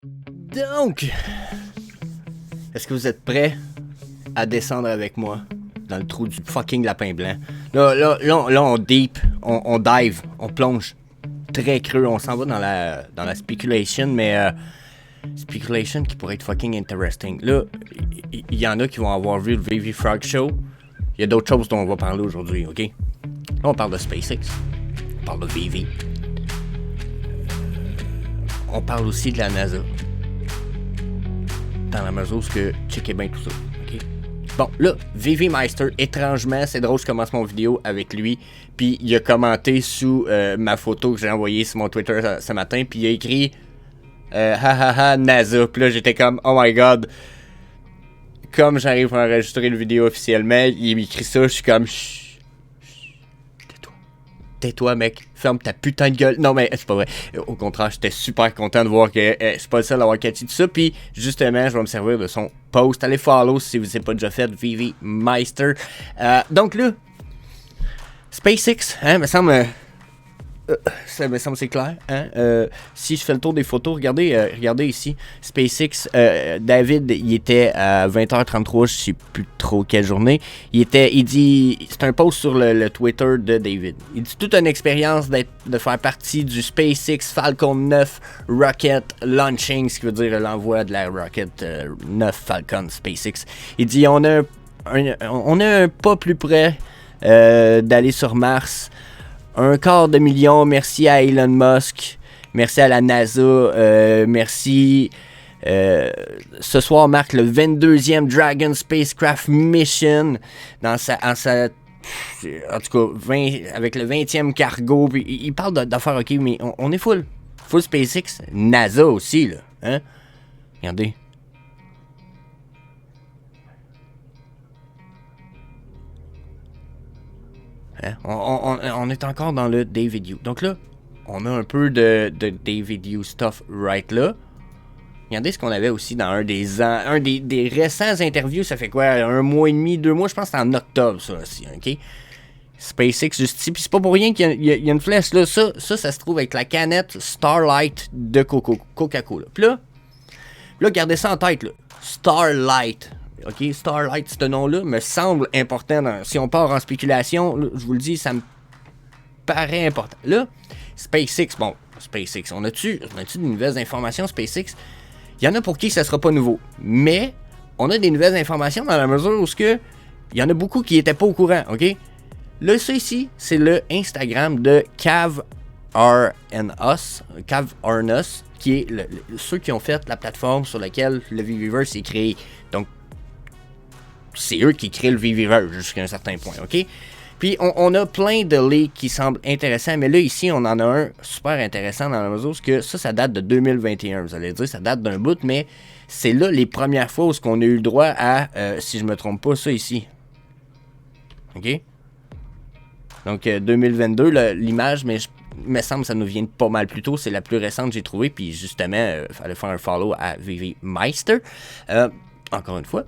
Donc, est-ce que vous êtes prêts à descendre avec moi dans le trou du fucking lapin blanc? Là, on deep, on dive, on plonge très creux, on s'en va dans la speculation, mais speculation qui pourrait être fucking interesting. Là, il y en a qui vont avoir vu le VV Frog Show. Il y a d'autres choses dont on va parler aujourd'hui, ok? Là, on parle de SpaceX, on parle de VV. On parle aussi de la NASA. Dans la mesure où checker bien tout ça. Okay? Bon, là, VV Meister, étrangement, c'est drôle, je commence mon vidéo avec lui. Puis il a commenté sous ma photo que j'ai envoyée sur mon Twitter ce matin. Puis il a écrit hahaha NASA. Puis là, j'étais comme oh my god. Comme j'arrive à enregistrer le vidéo officiellement, il écrit ça. Je suis comme chut. Tais-toi, mec. Ferme ta putain de gueule. Non, mais c'est pas vrai. Au contraire, j'étais super content de voir que je suis pas le seul à avoir catché tout ça. Puis, justement, je vais me servir de son post. Allez follow si vous n'avez pas déjà fait. VV Meister. Donc là, SpaceX, hein, me semble... ça me semble c'est clair. Hein? Si je fais le tour des photos, regardez ici. SpaceX, David, il était à 20h33, je sais plus trop quelle journée. Il dit, c'est un post sur le Twitter de David. Il dit toute une expérience de faire partie du SpaceX Falcon 9 Rocket Launching, ce qui veut dire l'envoi de la Rocket 9 Falcon SpaceX. Il dit on a un pas plus près d'aller sur Mars. 250 000, merci à Elon Musk, merci à la NASA, merci. Ce soir marque le 22e Dragon Spacecraft Mission en tout cas, avec le 20e cargo. Il parle d'affaires, ok, mais on est full SpaceX, NASA aussi, là, hein? Regardez. Hein? On est encore dans le David You. Donc là, on a un peu de David You stuff right là. Regardez ce qu'on avait aussi dans un des récents interviews. Ça fait quoi? 1 mois et demi, 2 mois? Je pense que c'est en octobre, ça aussi. OK? SpaceX juste ici. Puis c'est pas pour rien qu'il y a une flèche là. Ça se trouve avec la canette Starlight de Coca-Cola. Puis là, gardez ça en tête, là. Starlight. OK, Starlight, ce nom-là me semble important. Si on part en spéculation, là, je vous le dis, ça me paraît important. Là, SpaceX, on a-tu de nouvelles informations, SpaceX? Il y en a pour qui ça sera pas nouveau. Mais, on a des nouvelles informations dans la mesure où il y en a beaucoup qui n'étaient pas au courant, OK? Là, ça ici, c'est le Instagram de Cav Arnus, qui est ceux qui ont fait la plateforme sur laquelle le VVverse est créé. Donc, c'est eux qui créent le VVverse jusqu'à un certain point, ok? Puis on a plein de leaks qui semblent intéressants, mais là ici on en a un super intéressant dans la mesure où ça date de 2021. Vous allez dire ça date d'un bout, mais c'est là les premières fois où on a eu le droit à, si je me trompe pas, ça ici. Ok? Donc 2022, l'image, mais il me semble que ça nous vient de pas mal plus tôt. C'est la plus récente que j'ai trouvée, puis justement, il fallait faire un follow à VV Meister. Encore une fois.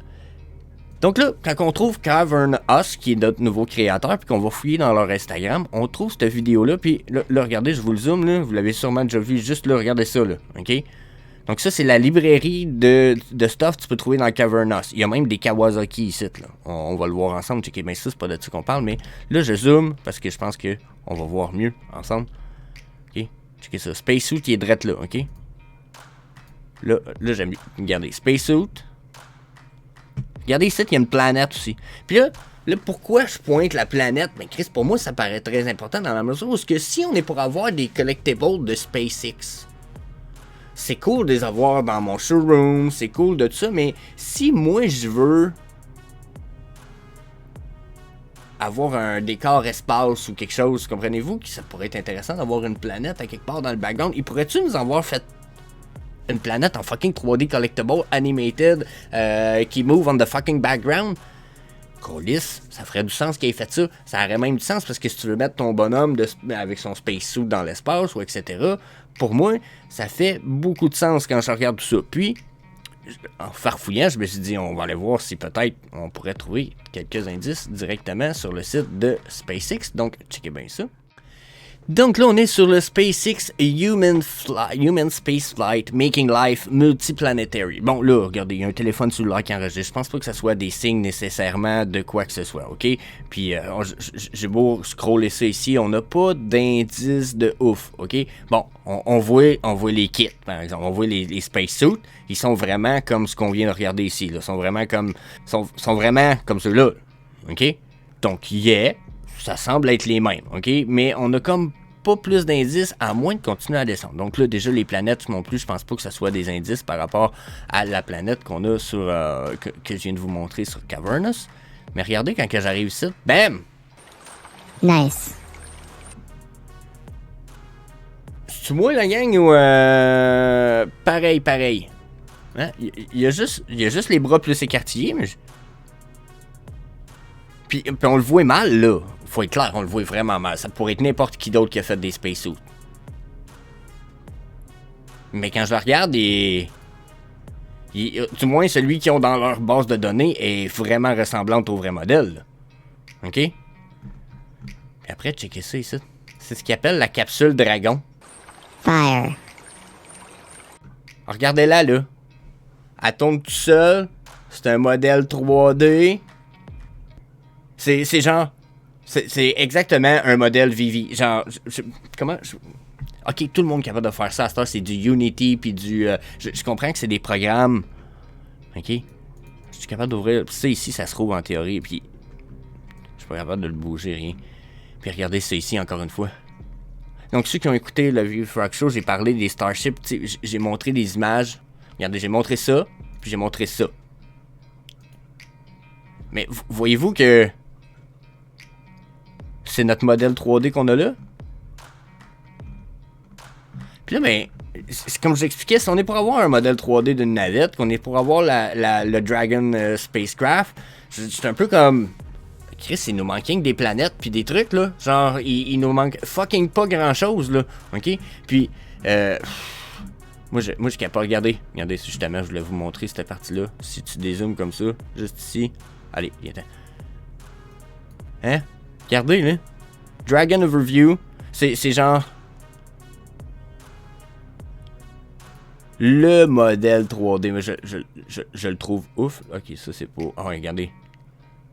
Donc là, quand on trouve Cavern Us, qui est notre nouveau créateur, puis qu'on va fouiller dans leur Instagram, on trouve cette vidéo-là, puis là, regardez, je vous le zoome, là, vous l'avez sûrement déjà vu, juste là, regardez ça, là, ok? Donc ça, c'est la librairie de stuff que tu peux trouver dans Cavern Us. Il y a même des Kawasaki ici, là. On va le voir ensemble, checker bien ça, c'est pas de ça qu'on parle, mais là, je zoome, parce que je pense qu'on va voir mieux ensemble. Ok? Checkez ça, Spacesuit, il est drette là, ok? Là j'aime mieux. Regardez, Spacesuit. Regardez ici, il y a une planète aussi. Puis là, pourquoi je pointe la planète? Mais Chris, pour moi, ça paraît très important dans la mesure où si on est pour avoir des collectibles de SpaceX, c'est cool de les avoir dans mon showroom, c'est cool de tout ça, mais si moi je veux avoir un décor espace ou quelque chose, comprenez-vous, que ça pourrait être intéressant d'avoir une planète à quelque part dans le background, il pourrait-tu nous avoir fait une planète en fucking 3D collectible, animated, qui move on the fucking background? Colis, ça ferait du sens qu'il ait fait ça. Ça aurait même du sens parce que si tu veux mettre ton bonhomme avec son spacesuit dans l'espace ou etc., pour moi, ça fait beaucoup de sens quand je regarde tout ça. Puis, en farfouillant, je me suis dit, on va aller voir si peut-être on pourrait trouver quelques indices directement sur le site de SpaceX. Donc, checkez bien ça. Donc là, on est sur le SpaceX Human Space Flight Making Life Multiplanetary. Bon, là, regardez, il y a un téléphone cellulaire qui enregistre. Je pense pas que ça soit des signes nécessairement de quoi que ce soit, OK? Puis, j'ai beau scroller ça ici, on n'a pas d'indice de ouf, OK? Bon, on voit les kits, par exemple. On voit les spacesuits. Ils sont vraiment comme ce qu'on vient de regarder ici, là. Ils sont vraiment comme ceux-là, OK? Donc, ça semble être les mêmes, OK? Mais on a comme pas plus d'indices à moins de continuer à descendre. Donc là, déjà, les planètes non plus, je pense pas que ce soit des indices par rapport à la planète qu'on a sur que je viens de vous montrer sur Cavernous. Mais regardez, quand que j'arrive ici, bam! Nice. C'est moi la gang ou pareil? Hein? Il y a juste les bras plus écartillés, mais... Puis on le voit mal, là. Faut être clair, on le voit vraiment mal. Ça pourrait être n'importe qui d'autre qui a fait des spacesuits. Mais quand je le regarde, du moins celui qu'ils ont dans leur base de données est vraiment ressemblante au vrai modèle. Là. OK? Puis après, checkez ça ici. C'est ce qu'ils appellent la capsule Dragon. Fire. Regardez-la, là. Elle tourne tout seul. C'est un modèle 3D. C'est genre... C'est exactement un modèle Vivi. Genre... Ok, tout le monde est capable de faire ça. À ce temps, c'est du Unity, puis du... je comprends que c'est des programmes. Ok? Je suis capable d'ouvrir... Ça, ici, ça se trouve en théorie, puis... Je suis pas capable de le bouger, rien. Puis regardez ça ici, encore une fois. Donc, ceux qui ont écouté le View Frog Show, j'ai parlé des Starships. J'ai montré des images. Regardez, j'ai montré ça, puis j'ai montré ça. Mais voyez-vous que... C'est notre modèle 3D qu'on a là. Puis là, ben, comme je l'expliquais, si on est pour avoir un modèle 3D d'une navette, qu'on est pour avoir le Dragon spacecraft, c'est un peu comme... Chris, il nous manque que des planètes puis des trucs, là. Genre, il nous manque fucking pas grand-chose, là. OK? Puis, moi, je suis capable de regarder. Regardez, justement, je voulais vous montrer cette partie-là. Si tu dézoomes comme ça, juste ici. Allez, viens-t'en. Hein? Regardez, là. Dragon Overview. C'est genre... Le modèle 3D. Mais je le trouve ouf. Ok, ça, c'est pas... Oh, regardez.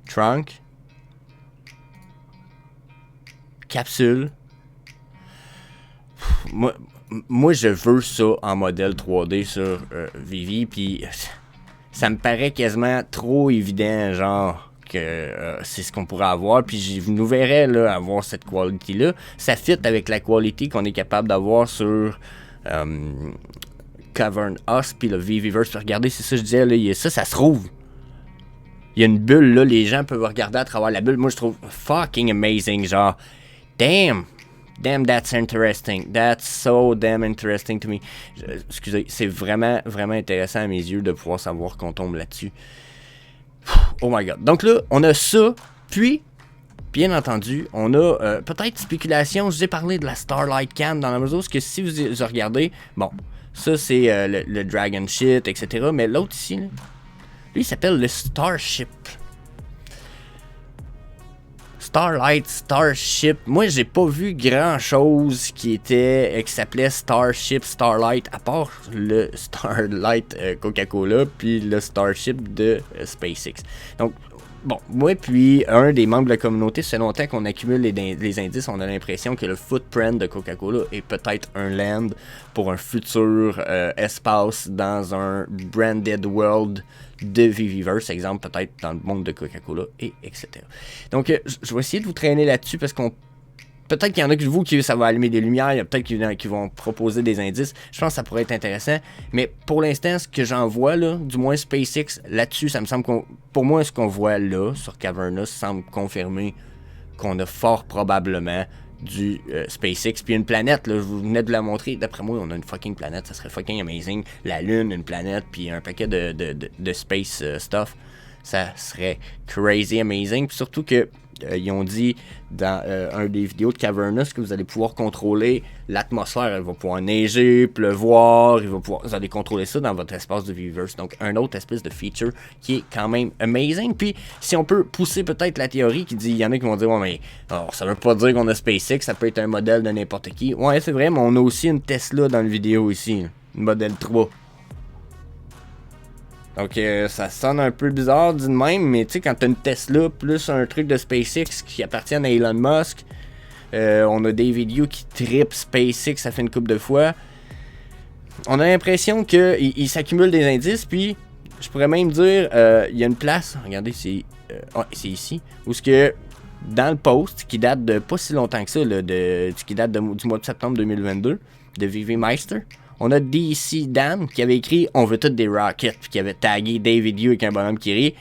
Trunk. Capsule. Moi, je veux ça en modèle 3D sur Vivi. Puis ça me paraît quasiment trop évident, genre... que c'est ce qu'on pourrait avoir, puis je nous verrais là, avoir cette quality-là. Ça fit avec la quality qu'on est capable d'avoir sur Cavern Us, puis le Viviverse. Regardez, c'est ça que je disais, là, ça se trouve. Il y a une bulle, là, les gens peuvent regarder à travers la bulle. Moi, je trouve fucking amazing, genre, damn, that's interesting. That's so damn interesting to me. Excusez, c'est vraiment, vraiment intéressant à mes yeux de pouvoir savoir qu'on tombe là-dessus. Oh my god. Donc là, on a ça, puis, bien entendu, on a peut-être spéculation. Je vous ai parlé de la Starlight Cam dans la mesure où si vous regardez, bon, ça c'est le Dragon Shit, etc. Mais l'autre ici, là, lui, il s'appelle le Starship. Starship. Moi, j'ai pas vu grand-chose qui s'appelait Starship, Starlight, à part le Starlight Coca-Cola, puis le Starship de SpaceX. Donc, bon, moi puis un des membres de la communauté, c'est longtemps qu'on accumule les indices, on a l'impression que le footprint de Coca-Cola est peut-être un land pour un futur espace dans un branded world de Viviverse, exemple peut-être dans le monde de Coca-Cola, et etc. Donc, je vais essayer de vous traîner là-dessus parce qu'on peut-être qu'il y en a de vous qui ça va allumer des lumières, il y a peut-être qui vont proposer des indices. Je pense que ça pourrait être intéressant. Mais pour l'instant, ce que j'en vois, là, du moins SpaceX, là-dessus, ça me semble pour moi, ce qu'on voit là, sur Cavernous, semble confirmer qu'on a fort probablement du SpaceX. Puis une planète, là, je vous venais de la montrer. D'après moi, on a une fucking planète, ça serait fucking amazing. La Lune, une planète, puis un paquet de space stuff. Ça serait crazy amazing. Puis surtout que ils ont dit dans un des vidéos de Cavernous que vous allez pouvoir contrôler l'atmosphère. Elle va pouvoir neiger, pleuvoir, vous allez contrôler ça dans votre espace de Weverse. Donc, un autre espèce de feature qui est quand même amazing. Puis, si on peut pousser peut-être la théorie qui dit, il y en a qui vont dire, ouais, mais ça veut pas dire qu'on a SpaceX, ça peut être un modèle de n'importe qui. Ouais, c'est vrai, mais on a aussi une Tesla dans la vidéo ici, une modèle 3. Donc, ça sonne un peu bizarre dit de même, mais tu sais, quand t'as une Tesla plus un truc de SpaceX qui appartient à Elon Musk, on a David Yu qui trippe SpaceX, ça fait une couple de fois. On a l'impression qu'il s'accumule des indices, puis je pourrais même dire, il y a une place, regardez, c'est ici, où ce que dans le post, qui date de pas si longtemps que ça, là, qui date du mois de septembre 2022, de VV Meister, on a DC Dan qui avait écrit « On veut toutes des rockets », puis qui avait tagué David Yu avec un bonhomme qui rit.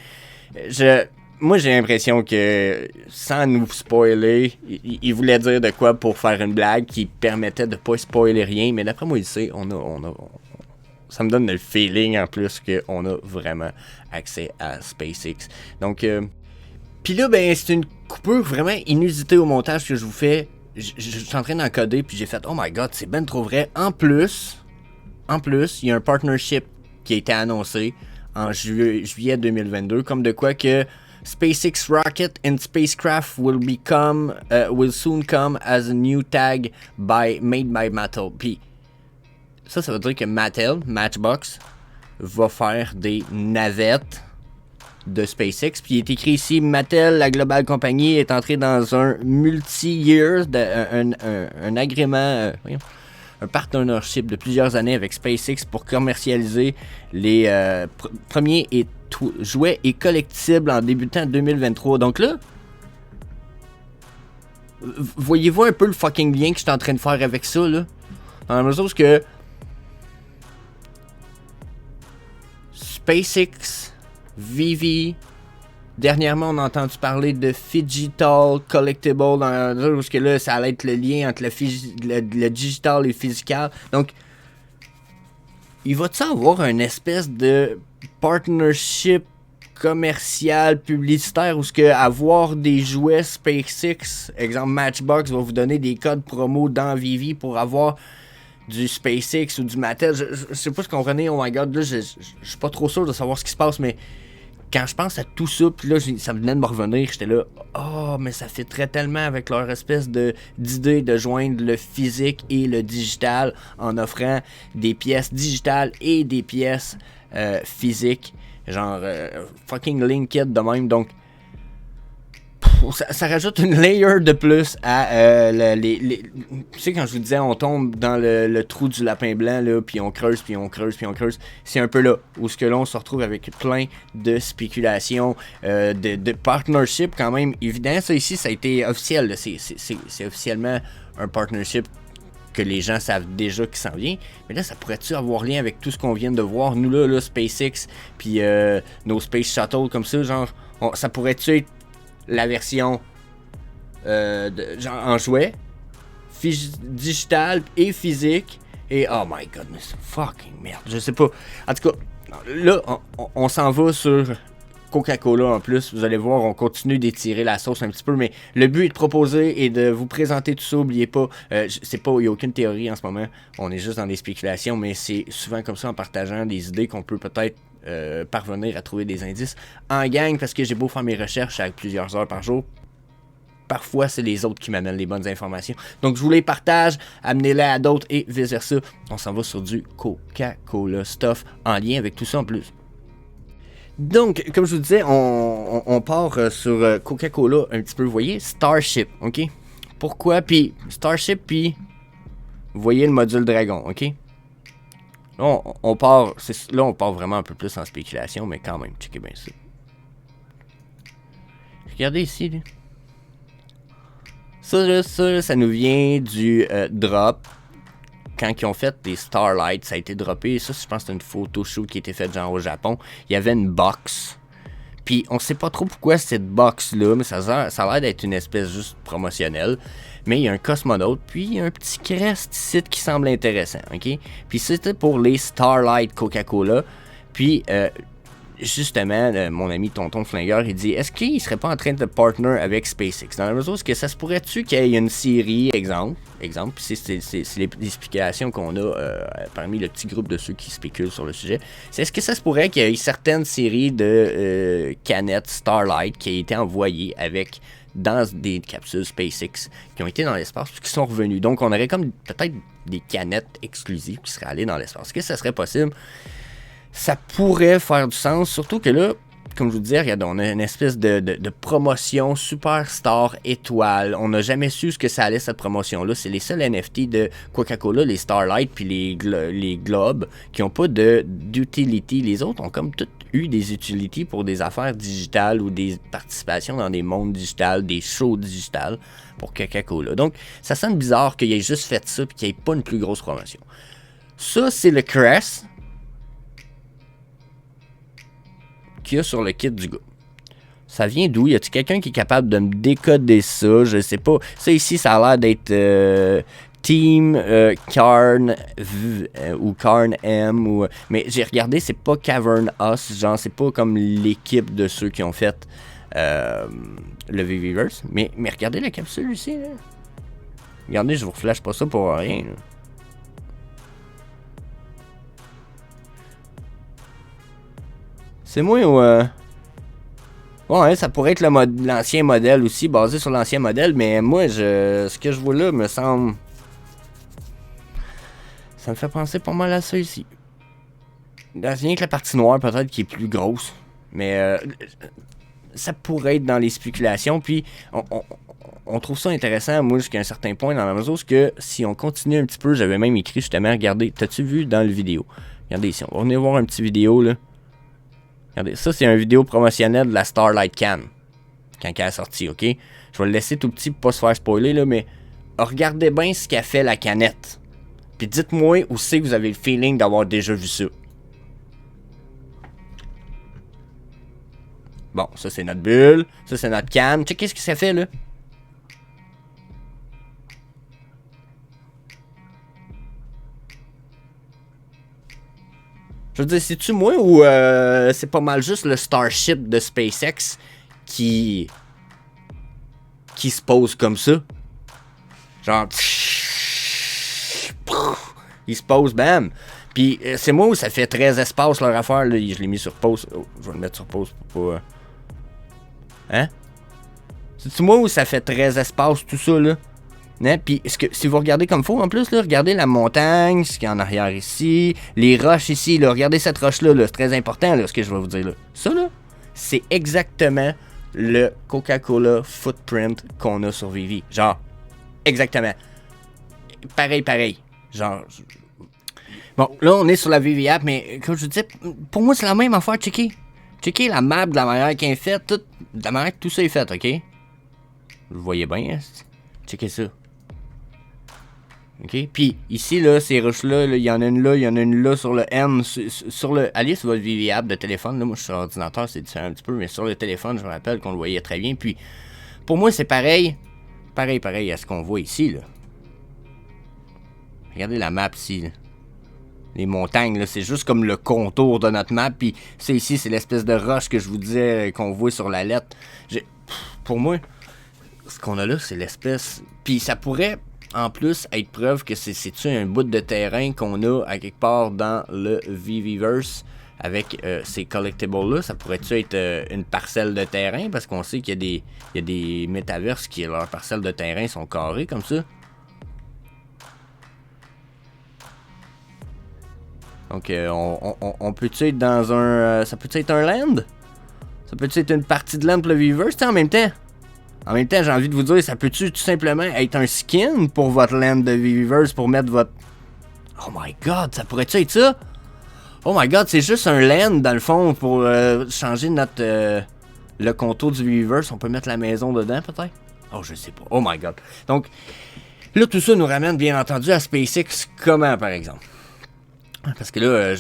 Moi, j'ai l'impression que, sans nous spoiler, il voulait dire de quoi pour faire une blague qui permettait de pas spoiler rien, mais d'après moi, il sait, ça me donne le feeling en plus qu'on a vraiment accès à SpaceX. Donc, puis là, ben, c'est une coupure vraiment inusitée au montage que je vous fais. Je suis en train d'encoder, puis j'ai fait « Oh my God, c'est ben trop vrai ». En plus, il y a un partnership qui a été annoncé en juillet 2022, comme de quoi que SpaceX rocket and spacecraft will soon come as a new tag made by Mattel. Puis ça veut dire que Matchbox, va faire des navettes de SpaceX. Puis il est écrit ici, Mattel, la Global Company, est entrée dans un multi-year, un agrément, un partnership de plusieurs années avec SpaceX pour commercialiser les premiers jouets et collectibles en débutant 2023. Donc là, voyez-vous un peu le fucking lien que je suis en train de faire avec ça, là? Dans la mesure où que SpaceX, VV, dernièrement on a entendu parler de Phygital Collectible, parce que là ça allait être le lien entre le digital et le physical. Donc, il va-tu avoir une espèce de partnership commercial, publicitaire, où ce que avoir des jouets SpaceX, exemple Matchbox, va vous donner des codes promo dans VV pour avoir du SpaceX ou du Mattel. Je sais pas ce qu'on connaît, oh my god, là, je suis pas trop sûr de savoir ce qui se passe, mais quand je pense à tout ça, puis là, ça venait de me revenir, j'étais là, oh, mais ça fitterait tellement avec leur espèce d'idée de joindre le physique et le digital en offrant des pièces digitales et des pièces physiques, genre fucking linked de même, donc ça rajoute une layer de plus à tu sais, quand je vous disais on tombe dans le trou du lapin blanc là, puis on creuse, puis on creuse, puis on creuse, c'est un peu là où ce que là on se retrouve avec plein de spéculations, de partnership quand même évident. Ça ici, ça a été officiel là. C'est officiellement un partnership que les gens savent déjà qu'il s'en vient, mais là ça pourrait-tu avoir lien avec tout ce qu'on vient de voir, nous là SpaceX, puis nos Space Shuttle comme ça, genre ça pourrait-tu être la version genre en jouet, digital et physique, et oh my god, mais c'est fucking merde, je sais pas. En tout cas, là, on s'en va sur Coca-Cola en plus, vous allez voir, on continue d'étirer la sauce un petit peu, mais le but est de proposer et de vous présenter tout ça, oubliez pas, c'est pas, il n'y a aucune théorie en ce moment, on est juste dans des spéculations, mais c'est souvent comme ça en partageant des idées qu'on peut peut-être parvenir à trouver des indices en gang, parce que j'ai beau faire mes recherches à plusieurs heures par jour, parfois c'est les autres qui m'amènent les bonnes informations, donc je vous les partage, amenez-les à d'autres et vice versa. On s'en va sur du Coca-Cola stuff en lien avec tout ça en plus. Donc, comme je vous disais, on part sur Coca-Cola un petit peu, vous voyez, Starship, ok? Pourquoi? Puis Starship, puis vous voyez le module Dragon, ok? Là, on part vraiment un peu plus en spéculation, mais quand même, checkez bien ça. Regardez ici, là. Ça nous vient du drop. Quand ils ont fait des Starlight, ça a été droppé. Ça, je pense que c'est une photo shoot qui a été faite genre au Japon. Il y avait une box. Puis on sait pas trop pourquoi cette box-là, mais ça a l'air d'être une espèce juste promotionnelle. Mais il y a un cosmonaute, puis il y a un petit crest ici qui semble intéressant, ok? Puis c'était pour les Starlight Coca-Cola. Puis justement, mon ami Tonton Flingueur, il dit, est-ce qu'il serait pas en train de partner avec SpaceX? Dans la mesure où ça se pourrait-tu qu'il y ait une série, exemple, puis c'est l'explication qu'on a parmi le petit groupe de ceux qui spéculent sur le sujet, c'est est-ce que ça se pourrait qu'il y ait certaines séries de canettes Starlight qui aient été envoyées dans des capsules SpaceX qui ont été dans l'espace puis qui sont revenus. Donc, on aurait comme peut-être des canettes exclusives qui seraient allées dans l'espace. Est-ce que ça serait possible? Ça pourrait faire du sens, surtout que là, comme je vous disais, regarde, on a une espèce de promotion Superstar étoile. On n'a jamais su ce que ça allait, cette promotion-là. C'est les seuls NFT de Coca-Cola, les Starlight puis les Globes, qui n'ont pas d'utility. Les autres ont comme toutes eu des utilities pour des affaires digitales ou des participations dans des mondes digitales, des shows digitales pour Coca-Cola. Donc, ça sonne bizarre qu'il ait juste fait ça et qu'il n'y ait pas une plus grosse promotion. Ça, c'est le crest qu'il y a sur le kit du gars. Ça vient d'où? Y a-t-il quelqu'un qui est capable de me décoder ça? Je sais pas. Ça ici, ça a l'air d'être Team Karn ou Karn M. Mais j'ai regardé, c'est pas Cavern Us. Genre, c'est pas comme l'équipe de ceux qui ont fait le VVverse. Mais regardez la capsule ici. Là. Regardez, je vous flash pas ça pour rien. Là. C'est moi ou... Ouais, ça pourrait être l'ancien modèle aussi, basé sur l'ancien modèle, mais moi, ce que je vois là me semble... Ça me fait penser pas mal à ça ici. Rien que la partie noire, peut-être, qui est plus grosse. Mais ça pourrait être dans les spéculations, puis on trouve ça intéressant, moi, jusqu'à un certain point, dans la mesure où que si on continue un petit peu, j'avais même écrit justement, regardez, t'as-tu vu dans le vidéo? Regardez ici, on va venir voir un petit vidéo, là. Regardez, ça, c'est une vidéo promotionnelle de la Starlight Can. Quand elle est sortie, OK? Je vais le laisser tout petit pour pas se faire spoiler, là, mais regardez bien ce qu'a fait la canette. Puis dites-moi où c'est que vous avez le feeling d'avoir déjà vu ça. Bon, ça, c'est notre bulle. Ça, c'est notre canne. Check, qu'est-ce que ça fait, là? Je veux dire, c'est-tu moi ou c'est pas mal juste le Starship de SpaceX qui se pose comme ça? Genre... Il se pose, bam! Puis c'est moi où ça fait 13 espaces leur affaire, là. Je l'ai mis sur pause. Oh, je vais le mettre sur pause pour pas... Hein? C'est-tu moi où ça fait 13 espaces, tout ça, là? Hein? Puis si vous regardez comme faut, en plus, là, regardez la montagne, ce qu'il y a en arrière ici, les roches ici, là, regardez cette roche-là, là, c'est très important, là, ce que je vais vous dire, là. Ça, là, c'est exactement le Coca-Cola footprint qu'on a sur Vivi. Genre, exactement. Pareil. Genre... Bon, là, on est sur la Vivi app, mais comme je vous disais, pour moi, c'est la même affaire. Checkez la map de la manière qu'elle est faite, de la manière que tout ça est fait, OK? Vous voyez bien, hein? Checkez ça. OK? Puis, ici, là, ces roches-là, il y en a une là, il y en a une là sur le N. Allez sur votre Vivi app de téléphone. Là, moi, je suis sur l'ordinateur, c'est différent un petit peu, mais sur le téléphone, je me rappelle qu'on le voyait très bien. Puis, pour moi, c'est pareil à ce qu'on voit ici, là. Regardez la map ici, là. Les montagnes, là, c'est juste comme le contour de notre map. Puis ça ici, c'est l'espèce de roche que je vous disais qu'on voit sur la lettre. Pour moi, ce qu'on a là, c'est l'espèce... Puis ça pourrait, en plus, être preuve que c'est-tu un bout de terrain qu'on a à quelque part dans le VVverse avec ces collectibles-là. Ça pourrait-tu être une parcelle de terrain? Parce qu'on sait qu'il y a des métaverses qui, leurs parcelles de terrain sont carrées comme ça. Donc, on peut-tu être dans un... ça peut-tu être un land? Ça peut-tu être une partie de land pour le Weverse, en même temps? En même temps, j'ai envie de vous dire, ça peut-tu tout simplement être un skin pour votre land de Weverse pour mettre votre... Oh my god, ça pourrait-tu être ça? Oh my god, c'est juste un land, dans le fond, pour changer notre... le contour du Weverse. On peut mettre la maison dedans, peut-être? Oh, je sais pas. Oh my god. Donc, là, tout ça nous ramène, bien entendu, à SpaceX. Comment, par exemple? Parce que là,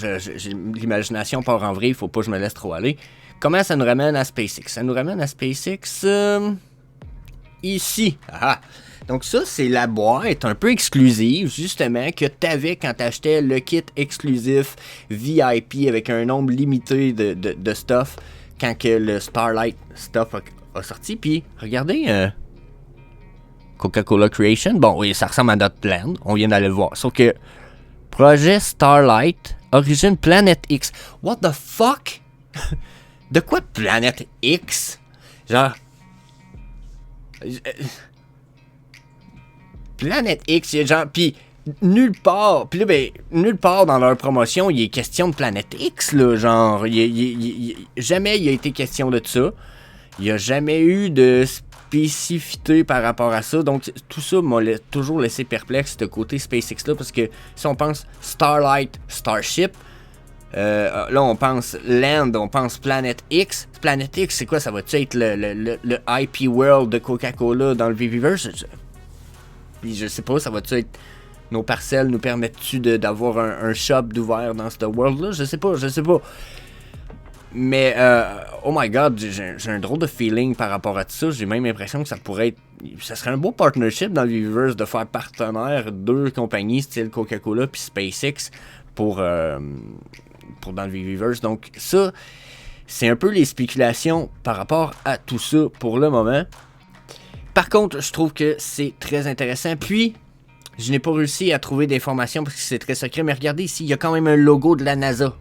l'imagination part en vrille, faut pas que je me laisse trop aller. Comment ça nous ramène à SpaceX? Ça nous ramène à SpaceX, ici. Ah. Donc ça, c'est la boîte un peu exclusive, justement, que t'avais quand t'achetais le kit exclusif VIP avec un nombre limité de stuff quand que le Starlight stuff a sorti. Puis, regardez, Coca-Cola Creation, bon, oui, ça ressemble à notre land, on vient d'aller le voir. Sauf que, projet Starlight, origine Planet X. What the fuck? De quoi Planet X? Genre... Planet X, genre, pis nulle part, pis là, ben, nulle part dans leur promotion, il est question de Planet X, là, genre, jamais il a été question de ça. Il n'y a jamais eu de spécificité par rapport à ça, donc tout ça m'a toujours laissé perplexe, ce côté SpaceX-là, parce que si on pense Starlight, Starship, là on pense Land, on pense Planet X. Planet X, c'est quoi? Ça va-tu être le IP World de Coca-Cola dans le VVverse? Puis je sais pas, ça va-tu être... Nos parcelles nous permettent-tu d'avoir un shop d'ouvert dans ce world-là? Je sais pas. Mais, oh my god, j'ai un drôle de feeling par rapport à tout ça. J'ai même l'impression que ça pourrait être... Ça serait un beau partnership dans le Viviverse de faire partenaire deux compagnies style Coca-Cola puis SpaceX pour dans le Viviverse. Donc ça, c'est un peu les spéculations par rapport à tout ça pour le moment. Par contre, je trouve que c'est très intéressant. Puis, je n'ai pas réussi à trouver d'informations parce que c'est très secret. Mais regardez ici, il y a quand même un logo de la NASA.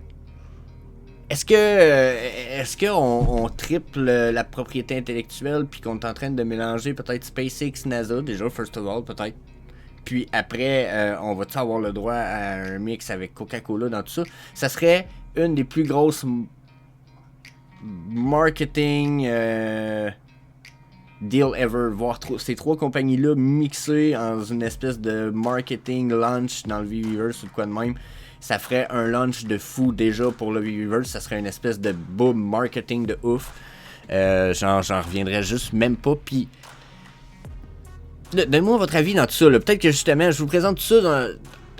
Est-ce qu'on triple la propriété intellectuelle puis qu'on est en train de mélanger peut-être SpaceX, NASA, déjà, first of all, peut-être. Puis après, on va-tu avoir le droit à un mix avec Coca-Cola dans tout ça? Ça serait une des plus grosses marketing... deal ever, voir ces trois compagnies-là mixées dans une espèce de marketing launch dans le VVverse ou de quoi de même, ça ferait un launch de fou déjà pour le VVverse, ça serait une espèce de boom marketing de ouf. J'en reviendrais juste même pas, puis donnez-moi votre avis dans tout ça, là. Peut-être que justement, je vous présente tout ça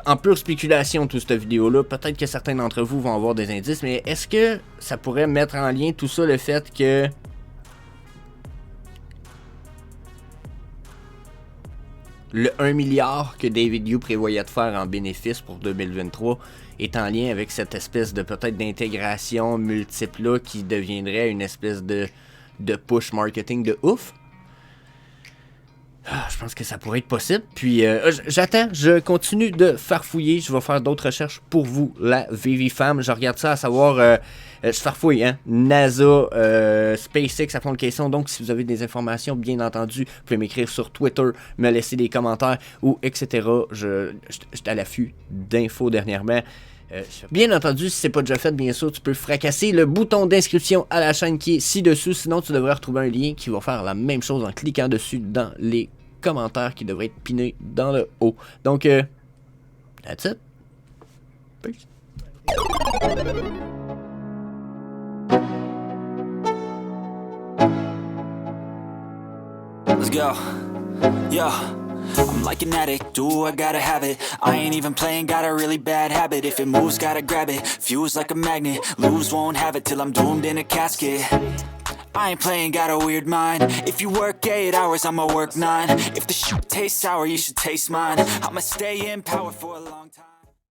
en pure spéculation, toute cette vidéo-là, peut-être que certains d'entre vous vont avoir des indices, mais est-ce que ça pourrait mettre en lien tout ça, le fait que le 1 milliard que David Yu prévoyait de faire en bénéfice pour 2023 est en lien avec cette espèce de peut-être d'intégration multiple-là qui deviendrait une espèce de push marketing de ouf? Je pense que ça pourrait être possible. Puis j'attends, je continue de farfouiller. Je vais faire d'autres recherches pour vous, la VVFam. Je regarde ça à savoir... je farfouille, hein. NASA, SpaceX, à fond de question. Donc, si vous avez des informations, bien entendu, vous pouvez m'écrire sur Twitter, me laisser des commentaires ou etc. Je suis à l'affût d'infos dernièrement. Bien entendu, si c'est pas déjà fait, bien sûr, tu peux fracasser le bouton d'inscription à la chaîne qui est ci-dessous. Sinon, tu devrais retrouver un lien qui va faire la même chose en cliquant dessus dans les commentaires qui devraient être pinés dans le haut. Donc, that's it. Peace. Let's go. Yo. I'm like an addict, do I gotta have it. I ain't even playing, got a really bad habit. If it moves, gotta grab it. Fuse like a magnet, lose, won't have it till I'm doomed in a casket. I ain't playing, got a weird mind. If you work 8 hours, I'ma work 9. If the shit tastes sour, you should taste mine. I'ma stay in power for a long time.